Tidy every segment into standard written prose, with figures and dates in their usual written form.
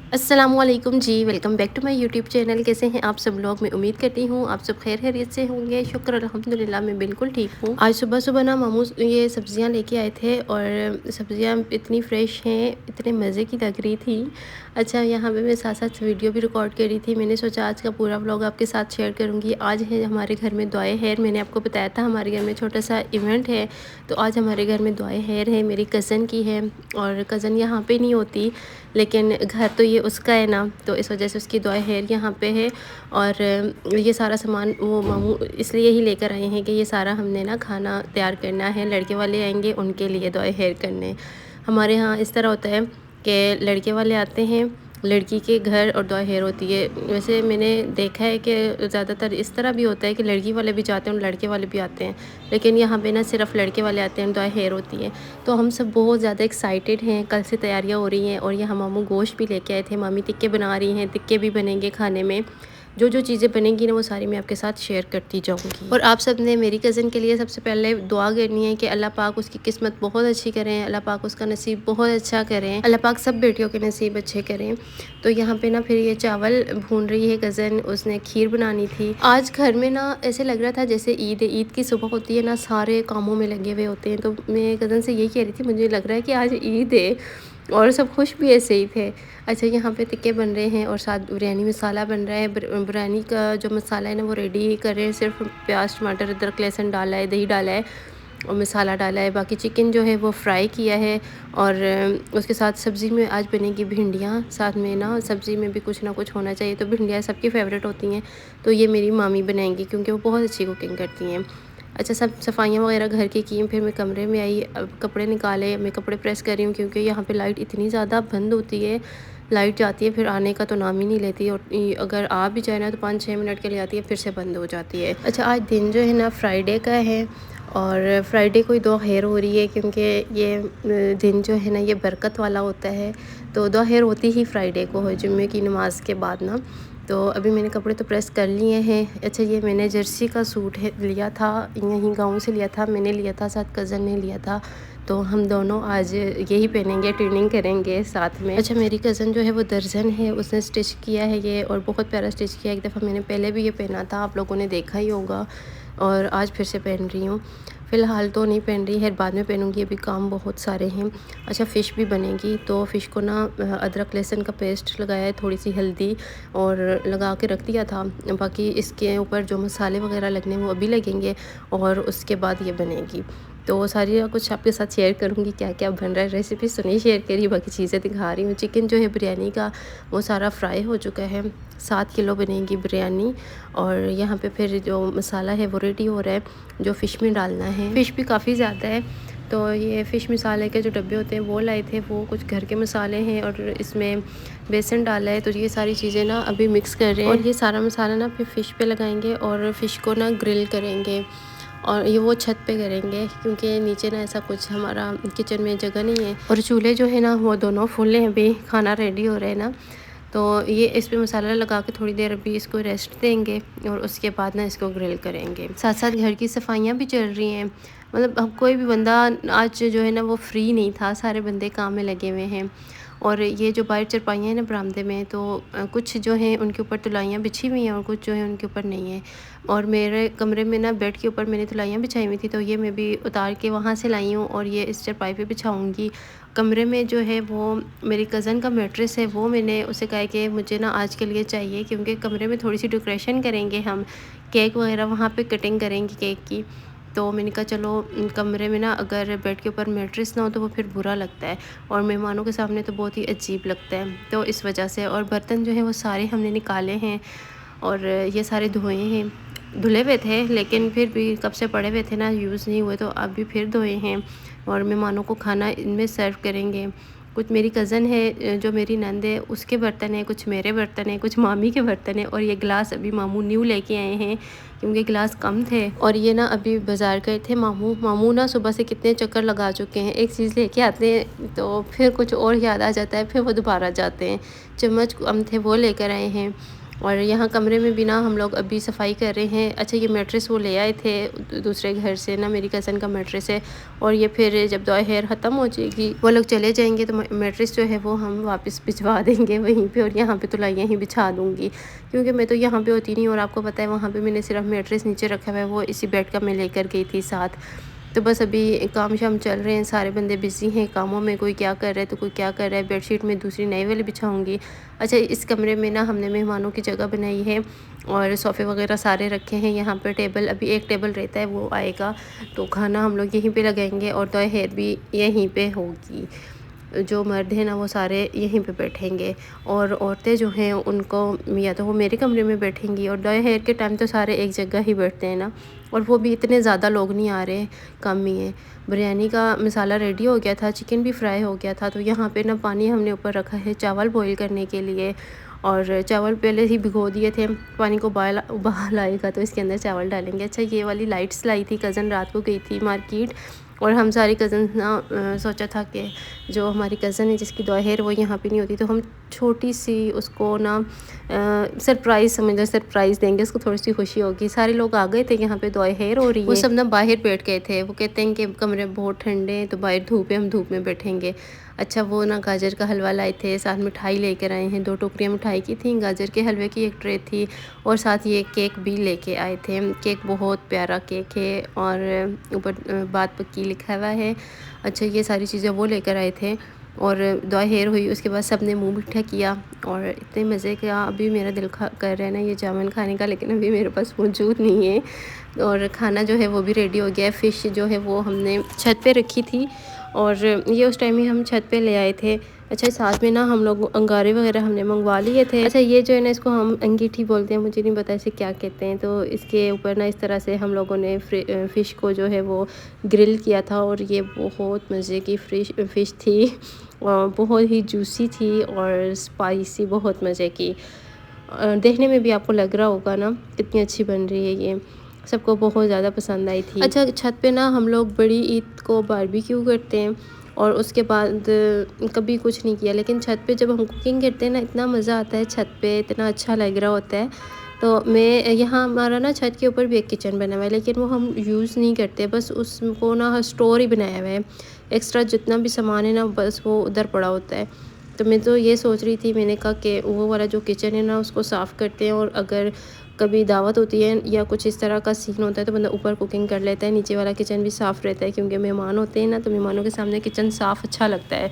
अस्सलामुअलैकुम जी, welcome back to my YouTube channel. कैसे हैं आप सब लोग? मैं उम्मीद करती हूँ आप सब खैर खैरियत से होंगे। शुक्र अल्हम्दुलिल्लाह मैं बिल्कुल ठीक हूँ। आज सुबह सुबह ना मामू ये सब्ज़ियाँ लेके आए थे और सब्ज़ियाँ इतनी फ़्रेश हैं, इतने मज़े की लग रही थी। अच्छा, यहाँ पे मैं साथ साथ वीडियो भी रिकॉर्ड कर रही थी। मैंने सोचा आज का पूरा व्लॉग आपके साथ शेयर करूँगी। आज है हमारे घर में दुआए खैर। मैंने आपको बताया था हमारे घर में छोटा सा इवेंट है, तो आज हमारे घर में दुआए खैर है, मेरी कज़न की है। और कज़न यहाँ पे नहीं होती, लेकिन घर तो ये उसका है ना, तो इस वजह से उसकी दुआ खैर यहाँ पे है। और ये सारा सामान वो मामू इसलिए ही लेकर आए हैं कि ये सारा हमने ना खाना तैयार करना है। लड़के वाले आएंगे, उनके लिए दुआ खैर करने। हमारे यहाँ इस तरह होता है कि लड़के वाले आते हैं लड़की के घर और दुआ खैर होती है। वैसे मैंने देखा है कि ज़्यादातर इस तरह भी होता है कि लड़की वाले भी जाते हैं और लड़के वाले भी आते हैं, लेकिन यहाँ पे ना सिर्फ लड़के वाले आते हैं, दुआ खैर होती है। तो हम सब बहुत ज़्यादा एक्साइटेड हैं, कल से तैयारियां हो रही हैं। और यहाँ मामू गोश्त भी लेके आए थे, मामी टिक्के बना रही हैं, टिक्के भी बनेंगे खाने में। जो जो चीज़ें बनेंगी ना वो सारी मैं आपके साथ शेयर करती जाऊँगी। और आप सब ने मेरी कज़न के लिए सबसे पहले दुआ करनी है कि अल्लाह पाक उसकी किस्मत बहुत अच्छी करें, अल्लाह पाक उसका नसीब बहुत अच्छा करें, अल्लाह पाक सब बेटियों के नसीब अच्छे करें। तो यहाँ पे ना फिर ये चावल भून रही है कज़न, उसने खीर बनानी थी। आज घर में ना ऐसे लग रहा था जैसे ईद है, ईद की सुबह होती है ना, सारे कामों में लगे हुए होते हैं। तो मैं कज़न से यही कह रही थी, मुझे लग रहा है कि आज ईद है और सब खुश भी ऐसे ही थे। अच्छा, यहाँ पे टिक्के बन रहे हैं और साथ बिरयानी मसाला बन रहा है। बिरयानी का जो मसाला है ना वो रेडी कर रहे हैं। सिर्फ प्याज टमाटर अदरक लहसुन डाला है, दही डाला है और मसाला डाला है। बाकी चिकन जो है वो फ्राई किया है। और उसके साथ सब्ज़ी में आज बनेगी भिंडियाँ। साथ में ना सब्ज़ी में भी कुछ ना कुछ होना चाहिए, तो भिंडियाँ सबकी फ़ेवरेट होती हैं। तो ये मेरी मामी बनाएंगी क्योंकि वो बहुत अच्छी कुकिंग करती हैं। अच्छा, सब सफाइयाँ वगैरह घर की फिर मैं कमरे में आई, अब कपड़े निकाले। मैं कपड़े प्रेस कर रही हूँ क्योंकि यहाँ पे लाइट इतनी ज़्यादा बंद होती है। लाइट जाती है फिर आने का तो नाम ही नहीं लेती, और अगर आ भी जाए ना तो 5-6 मिनट के लिए आती है, फिर से बंद हो जाती है। अच्छा, आज दिन जो है ना फ्राइडे का है और फ्राइडे को ही दुआ खैर हो रही है क्योंकि ये दिन जो है ना ये बरकत वाला होता है। तो दुआ खैर होती ही फ्राइडे को है, जुम्मे की नमाज के बाद ना। तो अभी मैंने कपड़े तो प्रेस कर लिए हैं। अच्छा, ये मैंने जर्सी का सूट है लिया था, यहीं गाँव से लिया था, मैंने लिया था, साथ कज़न ने लिया था। तो हम दोनों आज यही पहनेंगे, ट्विनिंग करेंगे साथ में। अच्छा, मेरी कज़न जो है वो दर्जन है, उसने स्टिच किया है ये और बहुत प्यारा स्टिच किया है। एक दफ़ा मैंने पहले भी ये पहना था, आप लोगों ने देखा ही होगा, और आज फिर से पहन रही हूँ। फ़िलहाल तो नहीं पहन रही है, बाद में पहनूँगी, अभी काम बहुत सारे हैं। अच्छा, फ़िश भी बनेगी, तो फ़िश को ना अदरक लहसुन का पेस्ट लगाया है, थोड़ी सी हल्दी और लगा के रख दिया था। बाकी इसके ऊपर जो मसाले वगैरह लगने वो अभी लगेंगे और उसके बाद ये बनेगी। तो सारी कुछ आपके साथ शेयर करूँगी क्या क्या बन रहा है। रेसिपी तो नहीं शेयर करी, बाकी चीज़ें दिखा रही हूँ। चिकन जो है बिरयानी का वो सारा फ्राई हो चुका है, 7 किलो बनेगी बिरयानी। और यहाँ पे फिर जो मसाला है वो रेडी हो रहा है, जो फ़िश में डालना है। फ़िश भी काफ़ी ज़्यादा है, तो ये फ़िश मसाले के जो डब्बे होते हैं वो लाए थे, वो कुछ घर के मसाले हैं और इसमें बेसन डाला है। तो ये सारी चीज़ें ना अभी मिक्स कर रहे हैं और ये सारा मसाला ना फिर फ़िश पे लगाएंगे और फ़िश को ना ग्रिल करेंगे। और ये वो छत पे करेंगे क्योंकि नीचे ना ऐसा कुछ हमारा किचन में जगह नहीं है। और चूल्हे जो है ना वो दोनों फुल हैं, अभी खाना रेडी हो रहा है ना। तो ये इस पे मसाला लगा के थोड़ी देर अभी इसको रेस्ट देंगे और उसके बाद ना इसको ग्रिल करेंगे। साथ साथ घर की सफाइयाँ भी चल रही हैं। मतलब अब कोई भी बंदा आज जो है ना वो फ्री नहीं था, सारे बंदे काम में लगे हुए हैं। और ये जो बाहर चरपाइयाँ हैं ना बरामदे में, तो कुछ जो हैं उनके ऊपर तुलाइयाँ बिछी हुई हैं और कुछ जो है उनके ऊपर नहीं है। और मेरे कमरे में ना बेड के ऊपर मैंने तुलाइयाँ बिछाई हुई थी, तो ये मैं भी उतार के वहाँ से लाई हूँ और ये इस चरपाई पे बिछाऊँगी। कमरे में जो है वो मेरी कज़न का मैट्रेस है, वो मैंने उसे कहा कि मुझे ना आज के लिए चाहिए, क्योंकि कमरे में थोड़ी सी डेकोरेशन करेंगे हम, केक वगैरह वहाँ पे कटिंग करेंगे केक की। तो मैंने कहा चलो कमरे में ना अगर बेड के ऊपर मैट्रेस ना हो तो वो फिर बुरा लगता है और मेहमानों के सामने तो बहुत ही अजीब लगता है, तो इस वजह से। और बर्तन जो है वो सारे हमने निकाले हैं और ये सारे धोए हैं। धुले हुए थे लेकिन फिर भी कब से पड़े हुए थे ना, यूज़ नहीं हुए, तो अब भी फिर धोए हैं और मेहमानों को खाना इनमें सर्व करेंगे। कुछ मेरी कज़न है जो मेरी नंद है, उसके बर्तन हैं, कुछ मेरे बर्तन हैं, कुछ मामी के बर्तन हैं। और ये गिलास अभी मामू न्यू लेके आए हैं क्योंकि गिलास कम थे। और ये ना अभी बाज़ार गए थे मामू। मामू ना सुबह से कितने चक्कर लगा चुके हैं, एक चीज़ लेके आते हैं तो फिर कुछ और याद आ जाता है, फिर वो दोबारा जाते हैं। चम्मच कम थे वो लेकर आए हैं। और यहाँ कमरे में भी ना हम लोग अभी सफाई कर रहे हैं। अच्छा, ये मैट्रेस वो ले आए थे दूसरे घर से ना, मेरी कज़न का मैट्रेस है, और ये फिर जब दवाई हेयर ख़त्म हो जाएगी, वो लोग चले जाएंगे, तो मैट्रेस जो है वो हम वापस भिजवा देंगे वहीं पे, और यहाँ पे तो लाई यहीं बिछा दूँगी, क्योंकि मैं तो यहाँ पे होती नहीं। और आपको पता है वहाँ पे मैंने सिर्फ मैट्रेस नीचे रखा हुआ है, वो इसी बेड का मैं लेकर गई थी साथ। तो बस अभी काम शाम चल रहे हैं, सारे बंदे बिज़ी हैं कामों में, कोई क्या कर रहा है तो कोई क्या कर रहा है। बेडशीट में दूसरी नई वाली बिछाऊँगी। अच्छा, इस कमरे में ना हमने मेहमानों की जगह बनाई है, और सोफ़े वगैरह सारे रखे हैं। यहाँ पर टेबल, अभी एक टेबल रहता है, वो आएगा तो खाना हम लोग यहीं पे लगाएंगे, और तो हेयर भी यहीं पे होगी। जो मर्द हैं ना वो सारे यहीं पे बैठेंगे, और औरतें जो हैं उनको या तो वो मेरे कमरे में बैठेंगी, और डॉय हेयर के टाइम तो सारे एक जगह ही बैठते हैं ना, और वो भी इतने ज़्यादा लोग नहीं आ रहे, कम ही है। बिरयानी का मसाला रेडी हो गया था, चिकन भी फ्राई हो गया था, तो यहाँ पे ना पानी हमने ऊपर रखा है चावल बॉईल करने के लिए, और चावल पहले ही भिगो दिए थे। पानी को उबाल आएगा तो इसके अंदर चावल डालेंगे। अच्छा, ये वाली लाइट्स लाई थी कज़न, रात को गई थी मार्केट, और हम सारी कज़न ना सोचा था कि जो हमारी कज़न है जिसकी दोहेर वो यहाँ पे नहीं होती, तो हम छोटी सी उसको ना सरप्राइज़ समझो, सरप्राइज़ देंगे उसको, थोड़ी सी खुशी होगी। सारे लोग आ गए थे यहाँ पे, दोहेर हो रही है, वो सब ना बाहर बैठ गए थे। वो कहते हैं कि कमरे बहुत ठंडे हैं तो बाहर धूप है, हम धूप में बैठेंगे। अच्छा, वो ना गाजर का हलवा लाए थे, साथ मिठाई लेकर आए हैं, 2 टोकरियाँ मिठाई की थी, गाजर के हलवे की एक ट्रे थी, और साथ ये केक भी लेके आए थे। केक बहुत प्यारा केक है, और ऊपर बात पक्की लिखा हुआ है। अच्छा, ये सारी चीज़ें वो लेकर आए थे, और दुआ हेयर हुई। उसके बाद सब ने मुँह मीठा किया, और इतने मज़े का अभी मेरा दिल कर रहा है ना ये जामुन खाने का, लेकिन अभी मेरे पास मौजूद नहीं है। और खाना जो है वो भी रेडी हो गया है। फ़िश जो है वो हमने छत पे रखी थी, और ये उस टाइम ही हम छत पे ले आए थे। अच्छा, साथ में ना हम लोग अंगारे वगैरह हमने मंगवा लिए थे। अच्छा, ये जो है ना इसको हम अंगीठी बोलते हैं, मुझे नहीं पता इसे क्या कहते हैं। तो इसके ऊपर ना इस तरह से हम लोगों ने फ़िश को जो है वो ग्रिल किया था, और ये बहुत मज़े की फ़िश थी, और बहुत ही जूसी थी और स्पाइसी, बहुत मज़े की। देखने में भी आपको लग रहा होगा ना कितनी अच्छी बन रही है ये, सबको बहुत ज़्यादा पसंद आई थी। अच्छा, छत पे ना हम लोग बड़ी ईद को बारबेक्यू करते हैं, और उसके बाद कभी कुछ नहीं किया, लेकिन छत पे जब हम कुकिंग करते हैं ना इतना मज़ा आता है, छत पे इतना अच्छा लग रहा होता है। तो मैं यहाँ हमारा ना छत के ऊपर भी एक किचन बना हुआ है, लेकिन वो हम यूज़ नहीं करते, बस उसको ना स्टोर ही बनाया हुआ है। एक्स्ट्रा जितना भी सामान है ना बस वो उधर पड़ा होता है। तो मैं तो ये सोच रही थी, मैंने कहा कि वो वाला जो किचन है ना उसको साफ़ करते हैं, और अगर कभी दावत होती है या कुछ इस तरह का सीन होता है तो बंदा ऊपर कुकिंग कर लेता है, नीचे वाला किचन भी साफ़ रहता है, क्योंकि मेहमान होते हैं ना, तो मेहमानों के सामने किचन साफ़ अच्छा लगता है।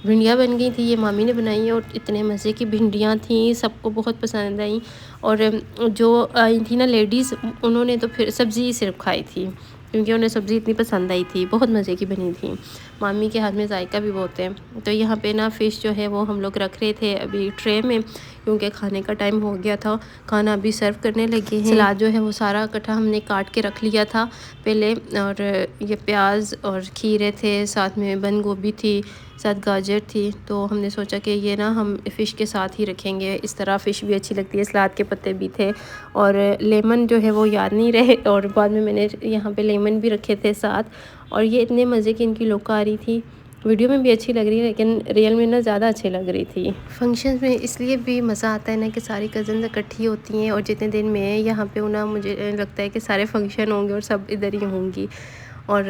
भिंडियाँ बन गई थी, ये मामी ने बनाई है, और इतने मज़े की भिंडियाँ थी, सबको बहुत पसंद आई। और जो आई थी ना लेडीज़, उन्होंने तो फिर सब्ज़ी सिर्फ खाई थी, क्योंकि उन्हें सब्ज़ी इतनी पसंद आई थी, बहुत मज़े की बनी थी। मामी के हाथ में जायका भी बहुत है। तो यहाँ पे ना फ़िश जो है वो हम लोग रख रहे थे अभी ट्रे में, क्योंकि खाने का टाइम हो गया था, खाना अभी सर्व करने लगे हैं। सलाद जो है वो सारा इकट्ठा हमने काट के रख लिया था पहले, और ये प्याज और खीरे थे, साथ में बंद गोभी थी, साथ गाजर थी। तो हमने सोचा कि ये ना हम फ़िश के साथ ही रखेंगे, इस तरह फ़िश भी अच्छी लगती है। सलाद के पत्ते भी थे, और लेमन जो है वो याद नहीं रहे, और बाद में मैंने यहाँ पे लेमन भी रखे थे साथ। और ये इतने मज़े की इनकी लुक आ रही थी, वीडियो में भी अच्छी लग रही है, लेकिन रियल में ना ज़्यादा अच्छी लग रही थी। फंक्शंस में इसलिए भी मज़ा आता है ना कि सारी कज़न्स इकट्ठी होती हैं, और जितने दिन मैं यहाँ पे हूँ ना, मुझे लगता है कि सारे फंक्शन होंगे और सब इधर ही होंगी, और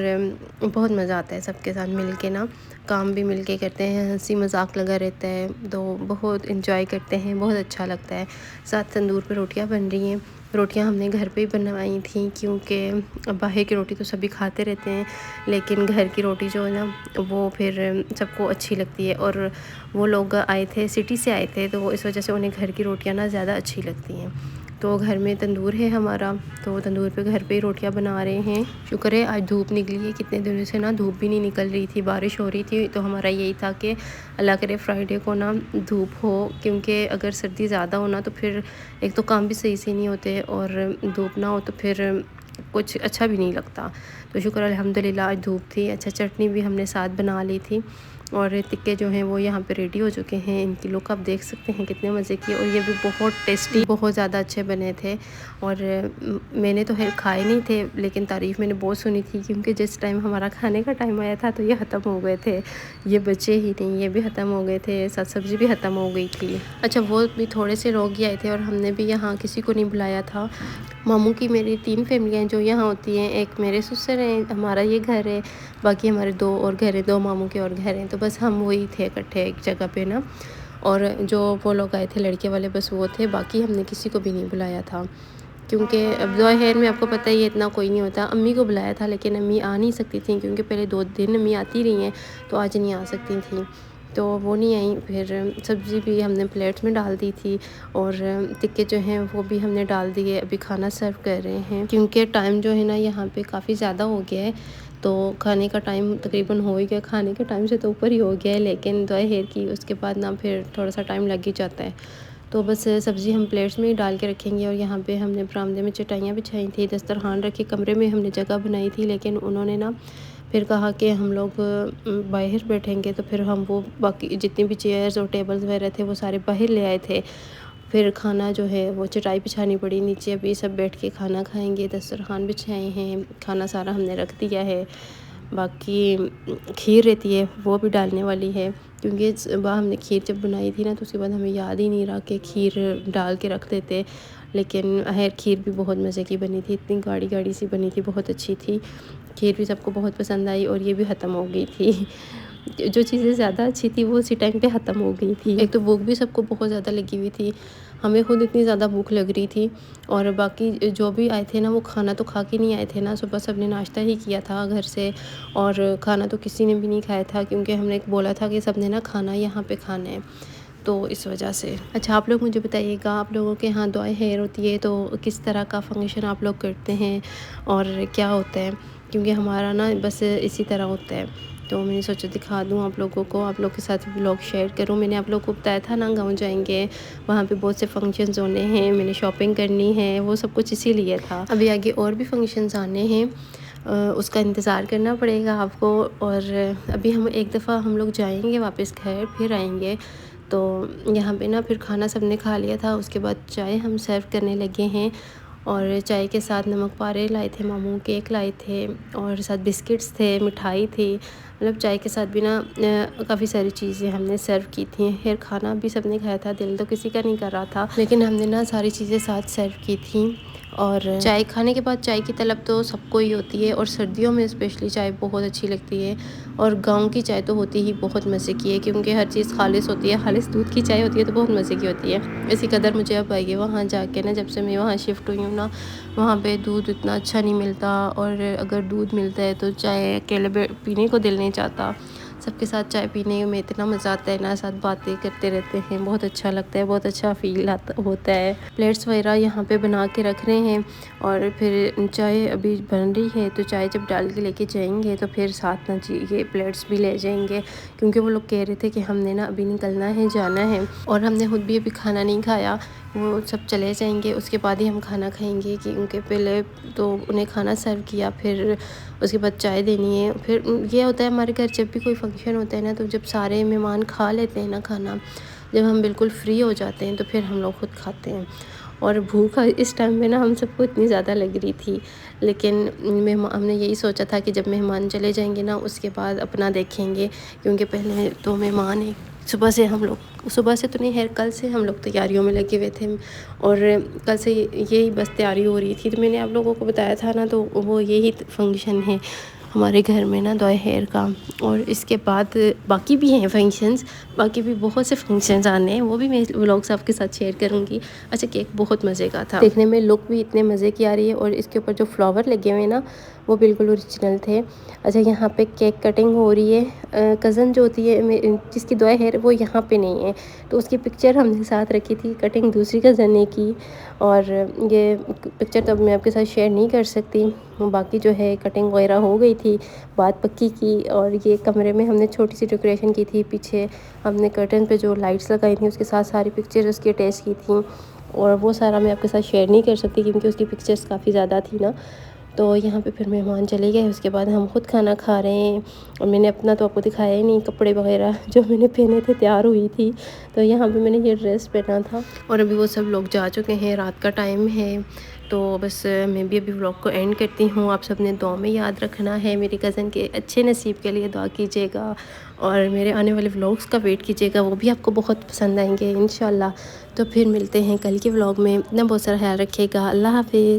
बहुत मज़ा आता है सबके साथ मिल के ना। काम भी मिल के करते हैं, हंसी मजाक लगा रहता है, तो बहुत इंजॉय करते हैं, बहुत अच्छा लगता है। साथ तंदूर पे रोटियां बन रही हैं। रोटियां हमने घर पे ही बनवाई थी, क्योंकि बाहर की रोटी तो सभी खाते रहते हैं, लेकिन घर की रोटी जो है ना वो फिर सबको अच्छी लगती है। और वो लोग आए थे, सिटी से आए थे, तो इस वजह से उन्हें घर की रोटियां ना ज़्यादा अच्छी लगती हैं। तो घर में तंदूर है हमारा, तो तंदूर पे घर पे ही रोटियां बना रहे हैं। शुक्र है आज धूप निकली है, कितने दिनों से ना धूप भी नहीं निकल रही थी, बारिश हो रही थी। तो हमारा यही था कि अल्लाह करे फ्राइडे को ना धूप हो, क्योंकि अगर सर्दी ज़्यादा हो ना तो फिर एक तो काम भी सही से नहीं होते, और धूप ना हो तो फिर कुछ अच्छा भी नहीं लगता। तो शुक्र अल्हम्दुलिल्लाह आज धूप थी। अच्छा, चटनी भी हमने साथ बना ली थी, और टिक्के जो हैं वो यहाँ पे रेडी हो चुके हैं। इनकी लुक आप देख सकते हैं कितने मज़े की, और ये भी बहुत टेस्टी, बहुत ज़्यादा अच्छे बने थे। और मैंने तो खैर खाए नहीं थे, लेकिन तारीफ़ मैंने बहुत सुनी थी, क्योंकि जिस टाइम हमारा खाने का टाइम आया था तो ये ख़त्म हो गए थे। ये बचे ही नहीं, ये भी ख़त्म हो गए थे, साथ सब्ज़ी भी ख़त्म हो गई थी। अच्छा, वो भी थोड़े से लोग ही आए थे और हमने भी यहाँ किसी को नहीं बुलाया था। मामू की मेरी 3 फैमिलियाँ जो यहाँ होती हैं, एक मेरे ससुर हैं, हमारा ये घर है, बाकी हमारे 2 और घर हैं, 2 मामू के और घर हैं। तो बस हम वही थे इकट्ठे एक जगह पे ना, और जो वो लोग आए थे लड़के वाले बस वो थे, बाकी हमने किसी को भी नहीं बुलाया था। क्योंकि अब ज़ाहिर में आपको पता ही है इतना कोई नहीं होता। अम्मी को बुलाया था, लेकिन अम्मी आ नहीं सकती थी, क्योंकि पहले 2 दिन अम्मी आती रही हैं, तो आज नहीं आ सकती थी, तो वो नहीं आई। फिर सब्ज़ी भी हमने प्लेट्स में डाल दी थी, और टिक्के जो हैं वो भी हमने डाल दिए। अभी खाना सर्व कर रहे हैं, क्योंकि टाइम जो है ना यहाँ पे काफ़ी ज़्यादा हो गया है, तो खाने का टाइम तकरीबन हो ही गया, खाने के टाइम से तो ऊपर ही हो गया है, लेकिन ज़ाहिर की उसके बाद ना फिर थोड़ा सा टाइम लग ही जाता है। तो बस सब्ज़ी हम प्लेट्स में ही डाल के रखेंगे। और यहाँ पे हमने बरामदे में चटाइयाँ बिछाई थी, दस्तरखान रखे, कमरे में हमने जगह बनाई थी, लेकिन उन्होंने ना फिर कहा कि हम लोग बाहर बैठेंगे, तो फिर हम वो बाकी जितनी भी चेयर्स और टेबल्स वगैरह थे वो सारे बाहर ले आए थे। फिर खाना जो है वो चटाई बिछानी पड़ी नीचे, अभी सब बैठ के खाना खाएंगे। दस्तरखान बिछाए हैं, खाना सारा हमने रख दिया है। बाकी खीर रहती है वो भी डालने वाली है, क्योंकि सुबह हमने खीर जब बनाई थी ना, तो उसके बाद हमें याद ही नहीं रहा कि खीर डाल के रख देते। लेकिन खीर भी बहुत मज़े की बनी थी, इतनी गाढ़ी गाढ़ी सी बनी थी, बहुत अच्छी थी। खीर भी सबको बहुत पसंद आई, और ये भी ख़त्म हो गई थी। जो चीज़ें ज़्यादा अच्छी थी वो उसी टाइम पे ख़त्म हो गई थी। एक तो भूख भी सबको बहुत ज़्यादा लगी हुई थी, हमें खुद इतनी ज़्यादा भूख लग रही थी, और बाकी जो भी आए थे ना वो खाना तो खा के नहीं आए थे ना, सुबह सबने नाश्ता ही किया था घर से, और खाना तो किसी ने भी नहीं खाया था, क्योंकि हमने बोला था कि सबने ना खाना यहाँ पे खाना है, तो इस वजह से। अच्छा, आप लोग मुझे बताइएगा, आप लोगों के यहाँ दुआए खैर होती है तो किस तरह का फंक्शन आप लोग करते हैं और क्या होता है? क्योंकि हमारा ना बस इसी तरह होता है, तो मैंने सोचा दिखा दूँ आप लोगों को, आप लोग के साथ व्लॉग शेयर करूँ। मैंने आप लोगों को बताया था ना गाँव जाएंगे, वहाँ पे बहुत से फंक्शंस होने हैं, मैंने शॉपिंग करनी है, वो सब कुछ इसीलिए था। अभी आगे और भी फंक्शंस आने हैं, उसका इंतज़ार करना पड़ेगा आपको। और अभी हम एक दफ़ा हम लोग जाएंगे वापस घर, फिर आएंगे। तो यहाँ पे ना फिर खाना सबने खा लिया था, उसके बाद चाय हम सर्व करने लगे हैं, और चाय के साथ नमक पारे लाए थे मामू, केक लाए थे, और साथ बिस्किट्स थे, मिठाई थी। मतलब चाय के साथ भी ना काफ़ी सारी चीज़ें हमने सर्व की थी। खैर खाना भी सबने खाया था, दिल तो किसी का नहीं कर रहा था, लेकिन हमने ना सारी चीज़ें साथ सर्व की थी। और चाय खाने के बाद चाय की तलब तो सबको ही होती है, और सर्दियों में स्पेशली चाय बहुत अच्छी लगती है। और गांव की चाय तो होती ही बहुत मज़े की है, क्योंकि हर चीज़ खालिस होती है, खालिस दूध की चाय होती है, तो बहुत मज़े की होती है। इसी कदर मुझे अब आइए वहाँ जाके ना, जब से मैं वहाँ शिफ्ट हुई हूँ ना, वहाँ पे दूध इतना अच्छा नहीं मिलता, और अगर दूध मिलता है तो चाय अकेले पीने को दिल नहीं चाहता। सबके साथ चाय पीने में इतना मज़ा आता है ना, साथ बातें करते रहते हैं, बहुत अच्छा लगता है, बहुत अच्छा फील होता है। प्लेट्स वगैरह यहाँ पे बना के रख रहे हैं, और फिर चाय अभी बन रही है, तो चाय जब डाल के लेके जाएंगे तो फिर साथ ना जी ये प्लेट्स भी ले जाएंगे, क्योंकि वो लोग कह रहे थे कि हमने ना अभी निकलना है, जाना है, और हमने खुद भी अभी खाना नहीं खाया। वो सब चले जाएंगे, उसके बाद ही हम खाना खाएंगे, क्योंकि पहले तो उन्हें खाना सर्व किया, फिर उसके बाद चाय देनी है। फिर ये होता है हमारे घर जब भी कोई फंक्शन होता है ना, तो जब सारे मेहमान खा लेते हैं ना खाना, जब हम बिल्कुल फ्री हो जाते हैं, तो फिर हम लोग खुद खाते हैं। और भूख इस टाइम में ना हम सबको इतनी ज़्यादा लग रही थी, लेकिन हमने यही सोचा था कि जब मेहमान चले जाएंगे ना, उसके बाद अपना देखेंगे, क्योंकि पहले तो मेहमान है। सुबह से तो नहीं है, कल से हम लोग तैयारियों में लगे हुए थे, और कल से यही बस तैयारी हो रही थी। तो मैंने आप लोगों को बताया था ना, तो वो यही फंक्शन है हमारे घर में ना, दुआ खैर का। और इसके बाद बाकी भी हैं फंक्शंस, बाकी भी बहुत से फंक्शंस आने हैं, वो भी मैं व्लॉग्स आपके साथ शेयर करूँगी। अच्छा, केक बहुत मज़े का था, देखने में लुक भी इतने मज़े की आ रही है, और इसके ऊपर जो फ्लावर लगे हुए हैं ना, वो बिल्कुल ओरिजिनल थे। अच्छा, यहाँ पे केक कटिंग हो रही है। कज़न जो होती है जिसकी दुआ है वो यहाँ पे नहीं है, तो उसकी पिक्चर हमने साथ रखी थी, कटिंग दूसरी कज़न ने की, और ये पिक्चर तो अब मैं आपके साथ शेयर नहीं कर सकती। बाकी जो है कटिंग वगैरह हो गई थी, बात पक्की की, और ये कमरे में हमने छोटी सी डेकोरेशन की थी, पीछे हमने कर्टन पे जो लाइट्स लगाई थी उसके साथ सारी पिक्चर्स उसकी अटैच की थी, और वो सारा मैं आपके साथ शेयर नहीं कर सकती, क्योंकि उसकी पिक्चर्स काफ़ी ज़्यादा थी ना। तो यहाँ पे फिर मेहमान चले गए, उसके बाद हम खुद खाना खा रहे हैं। और मैंने अपना तो आपको दिखाया ही नहीं, कपड़े वगैरह जो मैंने पहने थे, तैयार हुई थी तो यहाँ पे मैंने ये ड्रेस पहना था। और अभी वो सब लोग जा चुके हैं, रात का टाइम है। तो बस मैं भी अभी व्लॉग को एंड करती हूँ। आप सब ने दुआ में याद रखना है, मेरी कज़न के अच्छे नसीब के लिए दुआ कीजिएगा और मेरे आने वाले व्लॉग्स का वेट कीजिएगा, वो भी आपको बहुत पसंद आएंगे इंशाल्लाह। तो फिर मिलते हैं कल के व्लॉग में। इतना बहुत सारा ख्याल रखिएगा। अल्लाह हाफिज़।